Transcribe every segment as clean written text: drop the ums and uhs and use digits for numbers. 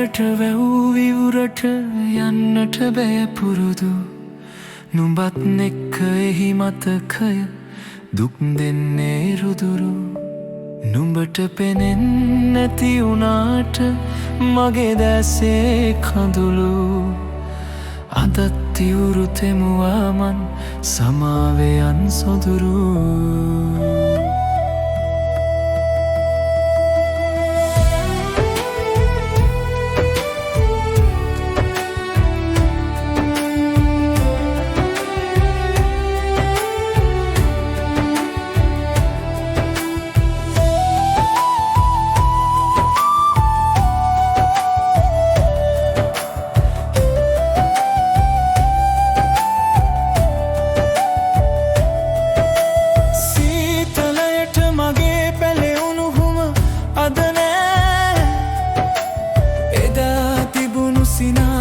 ඉවුරට වැව් ඉවුරට යන්නට බෑ පුරුදු නුඹත් එක්ක එහි මතකය දුක් දෙන්නේ රුදුරු නුඹට පෙනෙන්නේ නැති වුණාට මගේ දැසේ කඳුළු අදත් ඉවුරු තෙමුවා මන් සමාවේ යන් සොදුරු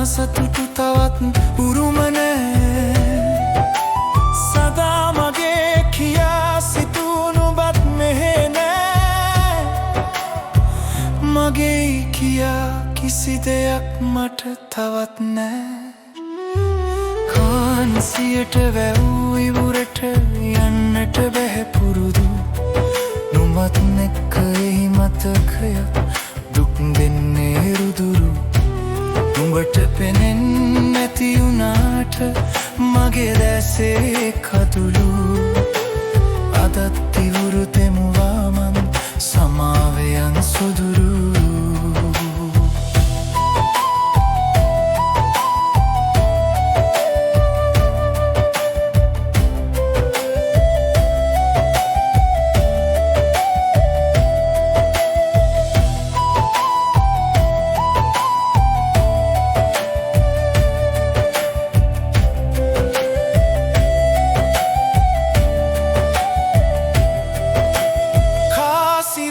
සතුටු තවත් උරුම නෑ සදා මගේ කියා සිතූ නුඹත් මෙහෙ නෑ මගේ කියා කිසි දෙයක් මට තවත් නෑ කාන්සියට වැව් ඉවුරට යන්නට බැහැ පුරුදු නුඹත් එක්ක එහි මතකය දුක් දෙන්නේ රුදුරු නුඹට පෙනෙන්නේ නැති වුණාට මගේ දැසේ කඳුළු අදත් ඉවුරු තෙමුවා මන් සමාවේ යන් සොදුරු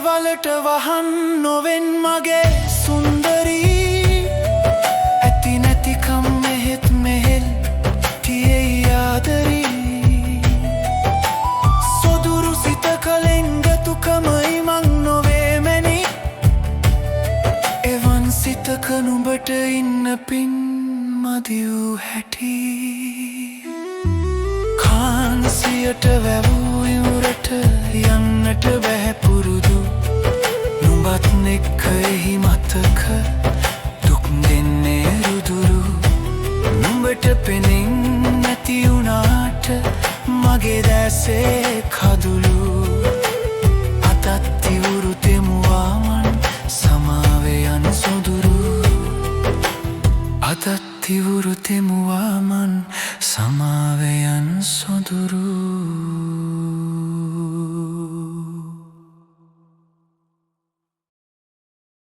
වලට වහන් නොවෙන් මගේ සුන්දරී ඇති නැතිකම් මෙහෙත් මෙහෙල් තියෙයි ආදරී සොදුරු සිත කලෙන් ගතුකමයි මං නොවේ මැනි එවන් සිතක නුඹට ඉන්න පින් මදි වූ හැටි කාන්සියට වැව් ඉවුරට යන්නට බැහැ පුරුදු නුඹත් එක්ක එහි මතක දුක් දෙන්නේ රුදුරු නුඹට පෙනෙන්නේ නැති වුණාට මගේ දැසේ කඳුළු අදත් ඉවුරු තෙමුවා මන් සමාවේ යන් සොදුරු අදත් ඉවුරු තෙමුවා මන් සමාවේ යන් සොදුරු